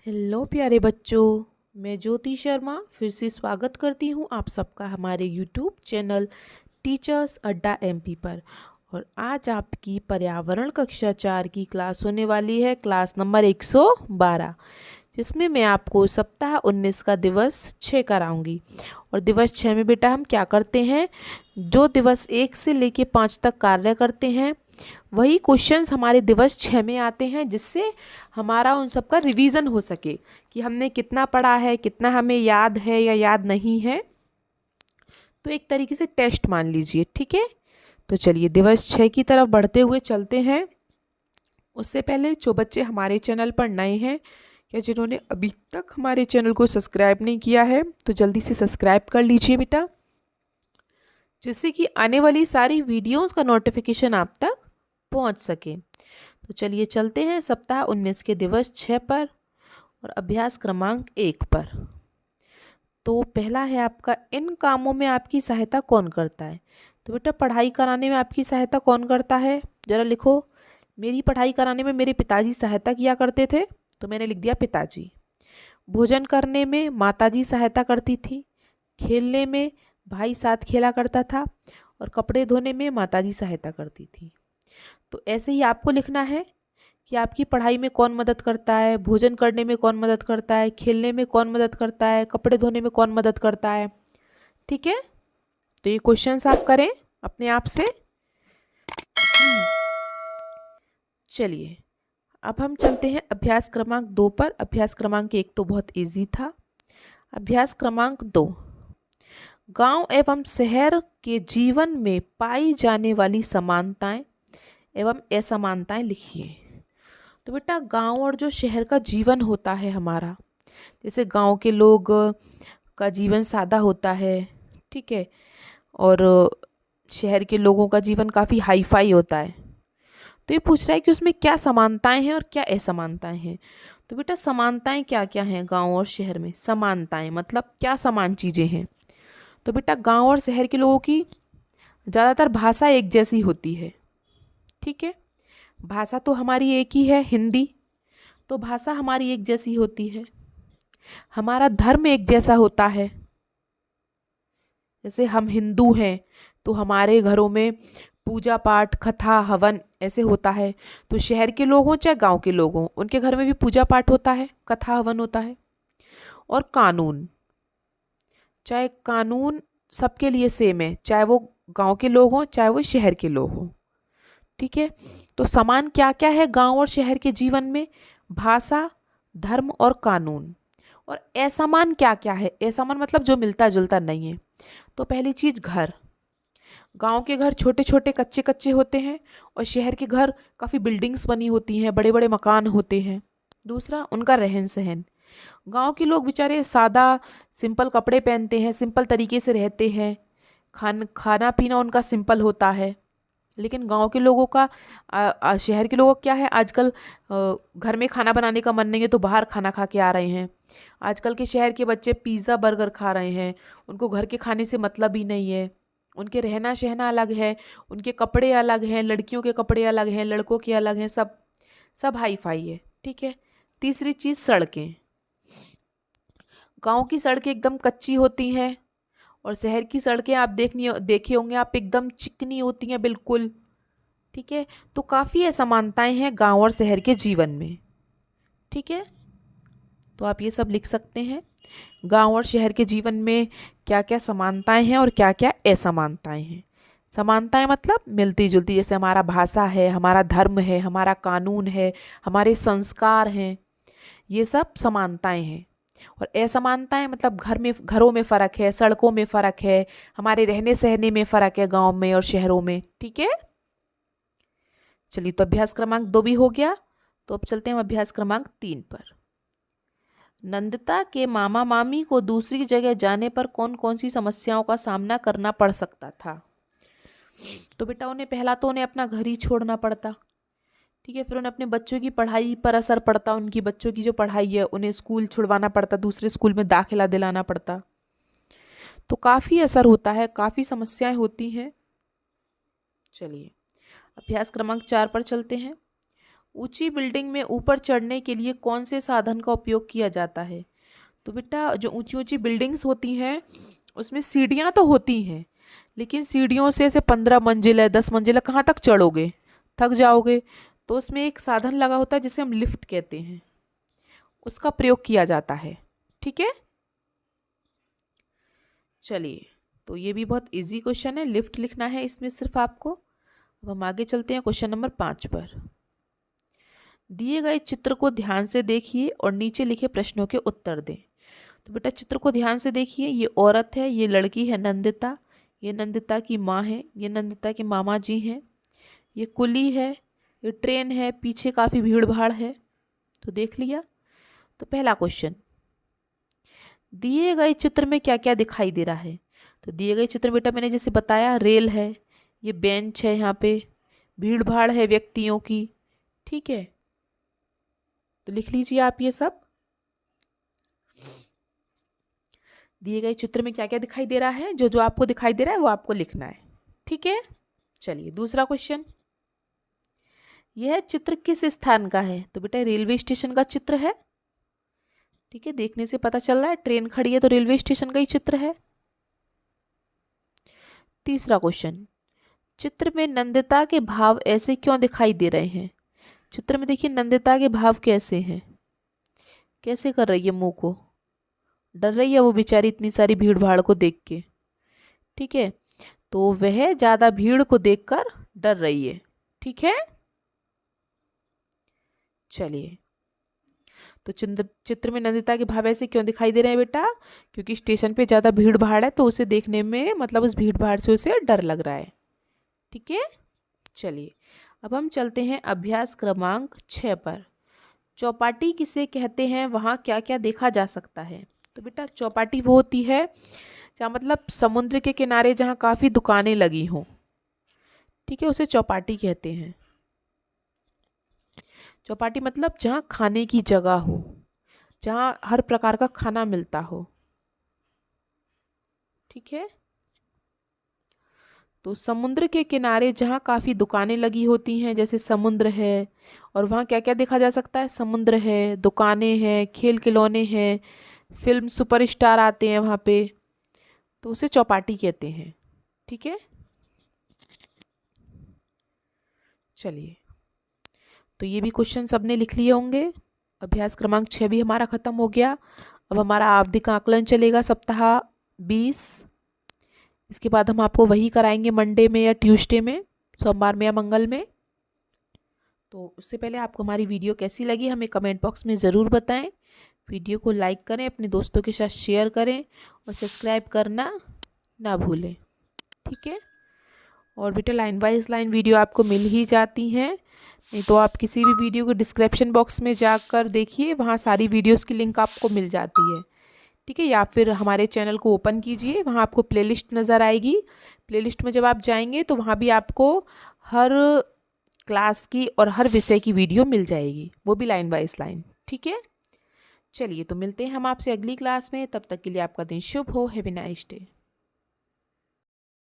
Hello प्यारे बच्चों। मैं ज्योति शर्मा फिर से स्वागत करती हूँ आप सबका हमारे यूट्यूब चैनल टीचर्स अड्डा एमपी पर। और आज आपकी पर्यावरण कक्षा 4 की क्लास होने वाली है, क्लास नंबर 112, जिसमें मैं आपको सप्ताह 19 का दिवस 6 कराऊंगी। और दिवस 6 में बेटा हम क्या करते हैं, जो दिवस 1 से लेके 5 तक कार्य करते हैं वही क्वेश्चंस हमारे दिवस 6 में आते हैं, जिससे हमारा उन सब का रिवीजन हो सके कि हमने कितना पढ़ा है, कितना हमें याद है या याद नहीं है। तो एक तरीके से टेस्ट मान लीजिए, ठीक है। तो चलिए दिवस 6 की तरफ बढ़ते हुए चलते हैं। उससे पहले जो बच्चे हमारे चैनल पर नए हैं या जिन्होंने अभी तक हमारे चैनल को सब्सक्राइब नहीं किया है तो जल्दी से सब्सक्राइब कर लीजिए बेटा, जिससे कि आने वाली सारी वीडियोस का नोटिफिकेशन आप तक पहुंच सके। तो चलिए चलते हैं सप्ताह 19 के दिवस 6 पर और अभ्यास क्रमांक 1 पर। तो पहला है आपका, इन कामों में आपकी सहायता कौन करता है। तो बेटा पढ़ाई कराने में आपकी सहायता कौन करता है, जरा लिखो। मेरी पढ़ाई कराने में मेरे पिताजी सहायता किया करते थे, तो मैंने लिख दिया पिताजी। भोजन करने में माताजी सहायता करती थी। खेलने में भाई साथ खेला करता था। और कपड़े धोने में माताजी सहायता करती थी। तो ऐसे ही आपको लिखना है कि आपकी पढ़ाई में कौन मदद करता है, भोजन करने में कौन मदद करता है, खेलने में कौन मदद करता है, कपड़े धोने में कौन मदद करता है। ठीक है, तो ये क्वेश्चंस आप करें अपने आप से। चलिए अब हम चलते हैं अभ्यास क्रमांक 2 पर। अभ्यास क्रमांक 1 तो बहुत इजी था। अभ्यास क्रमांक 2, गांव एवं शहर के जीवन में पाई जाने वाली समानताएं एवं असमानताएं लिखिए। तो बेटा गांव और जो शहर का जीवन होता है हमारा, जैसे गांव के लोग का जीवन सादा होता है, ठीक है, और शहर के लोगों का जीवन काफ़ी हाई फाई होता है। तो ये पूछ रहा है कि उसमें क्या समानताएं हैं और क्या असमानताएं हैं। तो बेटा समानताएं क्या क्या हैं गांव और शहर में। समानताएं मतलब क्या समान चीज़ें हैं। तो बेटा गांव और शहर के लोगों की ज़्यादातर भाषा एक जैसी होती है, ठीक है। भाषा तो हमारी एक ही है, हिंदी। तो भाषा हमारी एक जैसी होती है। हमारा धर्म एक जैसा होता है। जैसे हम हिंदू हैं तो हमारे घरों में पूजा पाठ कथा हवन ऐसे होता है। तो शहर के लोग हों चाहे गांव के लोग हों, उनके घर में भी पूजा पाठ होता है, कथा हवन होता है। और कानून, चाहे कानून सबके लिए सेम है, चाहे वो गांव के लोग हों चाहे वो शहर के लोग हों, ठीक है। तो समान क्या क्या है गांव और शहर के जीवन में। भाषा, धर्म और कानून। और असमान क्या क्या है। असमान मतलब जो मिलता जुलता नहीं है। तो पहली चीज घर। गांव के घर छोटे छोटे कच्चे कच्चे होते हैं और शहर के घर काफ़ी बिल्डिंग्स बनी होती हैं, बड़े बड़े मकान होते हैं। दूसरा उनका रहन सहन। गांव के लोग बेचारे सादा सिंपल कपड़े पहनते हैं, सिंपल तरीके से रहते हैं। खाना पीना उनका सिंपल होता है। लेकिन गांव के लोगों का शहर के लोगों का क्या है, आजकल घर में खाना बनाने का मन नहीं है तो बाहर खाना खा के आ रहे हैं। आजकल के शहर के बच्चे पिज़्ज़ा बर्गर खा रहे हैं, उनको घर के खाने से मतलब ही नहीं है। उनके रहना सहना अलग है, उनके कपड़े अलग हैं, लड़कियों के कपड़े अलग हैं, लड़कों के अलग हैं, सब सब हाई फाई है, ठीक है। तीसरी चीज़ सड़कें। गांव की सड़कें एकदम कच्ची होती हैं और शहर की सड़कें आप देखे होंगे आप, एकदम चिकनी होती हैं बिल्कुल, ठीक है। तो काफ़ी असमानताएं हैं गांव और शहर के जीवन में, ठीक है। तो आप ये सब लिख सकते हैं, गांव और शहर के जीवन में क्या क्या समानताएं हैं और क्या क्या असमानताएं हैं। समानताएं मतलब मिलती जुलती, जैसे हमारा भाषा है, हमारा धर्म है, हमारा कानून है, हमारे संस्कार हैं, ये सब समानताएं हैं। और असमानताएं मतलब घरों में फ़र्क है, सड़कों में फ़र्क है, हमारे रहने सहने में फ़र्क है गांव में और शहरों में, ठीक है। चलिए तो अभ्यास क्रमांक 2 भी हो गया। तो अब चलते हैं अभ्यास क्रमांक 3 पर। नंदिता के मामा मामी को दूसरी जगह जाने पर कौन कौन सी समस्याओं का सामना करना पड़ सकता था। तो बेटा उन्हें पहला तो उन्हें अपना घर ही छोड़ना पड़ता, ठीक है। फिर उन्हें अपने बच्चों की पढ़ाई पर असर पड़ता, उनकी बच्चों की जो पढ़ाई है उन्हें स्कूल छुड़वाना पड़ता, दूसरे स्कूल में दाखिला दिलाना पड़ता। तो काफ़ी असर होता है, काफ़ी समस्याएं होती हैं। चलिए अभ्यास क्रमांक 4 पर चलते हैं। ऊंची बिल्डिंग में ऊपर चढ़ने के लिए कौन से साधन का उपयोग किया जाता है? तो बेटा जो ऊंची ऊंची बिल्डिंग्स होती हैं उसमें सीढ़ियाँ तो होती हैं, लेकिन सीढ़ियों से 15 मंजिल है 10 मंजिल है कहाँ तक चढ़ोगे, थक जाओगे। तो उसमें एक साधन लगा होता है जिसे हम लिफ्ट कहते हैं, उसका प्रयोग किया जाता है। ठीक है, चलिए, तो ये भी बहुत इजी क्वेश्चन है, लिफ्ट लिखना है इसमें सिर्फ आपको। अब हम आगे चलते हैं क्वेश्चन नंबर 5 पर। दिए गए चित्र को ध्यान से देखिए और नीचे लिखे प्रश्नों के उत्तर दें। तो बेटा चित्र को ध्यान से देखिए, ये औरत है, ये लड़की है नंदिता, ये नंदिता की माँ है, ये नंदिता के मामा जी हैं, ये कुली है, ये ट्रेन है, पीछे काफ़ी भीड़ भाड़ है। तो देख लिया। तो पहला क्वेश्चन, दिए गए चित्र में क्या क्या दिखाई दे रहा है? तो दिए गए चित्र बेटा मैंने जैसे बताया, रेल है, ये बेंच है, यहाँ पे भीड़ भाड़ है व्यक्तियों की। ठीक है, तो लिख लीजिए आप ये सब। दिए गए चित्र में क्या क्या दिखाई दे रहा है, जो जो आपको दिखाई दे रहा है वो आपको लिखना है। ठीक है, चलिए दूसरा क्वेश्चन, यह चित्र किस स्थान का है? तो बेटा रेलवे स्टेशन का चित्र है। ठीक है, देखने से पता चल रहा है, ट्रेन खड़ी है तो रेलवे स्टेशन का ही चित्र है। तीसरा क्वेश्चन, चित्र में नंदिता के भाव ऐसे क्यों दिखाई दे रहे हैं? चित्र में देखिए नंदिता के भाव कैसे हैं, कैसे कर रही है, मुंह को डर रही है वो बेचारी इतनी सारी भीड़ भाड़ को देख के। ठीक है, तो वह ज्यादा भीड़ को देखकर डर रही है। ठीक है, चलिए, तो चित्र में नंदिता के भाव ऐसे क्यों दिखाई दे रहे हैं बेटा? क्योंकि स्टेशन पे ज़्यादा भीड़ भाड़ है तो उसे देखने में, मतलब उस भीड़ भाड़ से उसे डर लग रहा है। ठीक है, चलिए अब हम चलते हैं अभ्यास क्रमांक 6 पर। चौपाटी किसे कहते हैं, वहाँ क्या क्या देखा जा सकता है? तो बेटा चौपाटी वो होती है जहाँ, मतलब समुद्र के किनारे जहाँ काफ़ी दुकानें लगी हों। ठीक है, उसे चौपाटी कहते हैं। चौपाटी मतलब जहाँ खाने की जगह हो, जहाँ हर प्रकार का खाना मिलता हो। ठीक है, तो समुद्र के किनारे जहाँ काफ़ी दुकानें लगी होती हैं, जैसे समुद्र है, और वहाँ क्या क्या देखा जा सकता है? समुद्र है, दुकानें हैं, खेल खिलौने हैं, फिल्म सुपरस्टार आते हैं वहाँ पे, तो उसे चौपाटी कहते हैं। ठीक है, चलिए, तो ये भी क्वेश्चन सबने लिख लिए होंगे। अभ्यास क्रमांक 6 भी हमारा ख़त्म हो गया। अब हमारा आवधिक आकलन चलेगा सप्ताह 20। इसके बाद हम आपको वही कराएंगे मंडे में या ट्यूसडे में, सोमवार में या मंगल में। तो उससे पहले आपको हमारी वीडियो कैसी लगी हमें कमेंट बॉक्स में ज़रूर बताएं। वीडियो को लाइक करें, अपने दोस्तों के साथ शेयर करें और सब्सक्राइब करना ना भूलें। ठीक है, और बेटा लाइन बाइज लाइन वीडियो आपको मिल ही जाती हैं, नहीं तो आप किसी भी वीडियो को डिस्क्रिप्शन बॉक्स में जाकर देखिए, वहाँ सारी वीडियोस की लिंक आपको मिल जाती है। ठीक है, या फिर हमारे चैनल को ओपन कीजिए, वहाँ आपको प्लेलिस्ट नज़र आएगी। प्लेलिस्ट में जब आप जाएंगे तो वहाँ भी आपको हर क्लास की और हर विषय की वीडियो मिल जाएगी, वो भी लाइन बाइज लाइन। ठीक है, चलिए, तो मिलते हैं हम आपसे अगली क्लास में। तब तक के लिए आपका दिन शुभ हो। Have a nice day.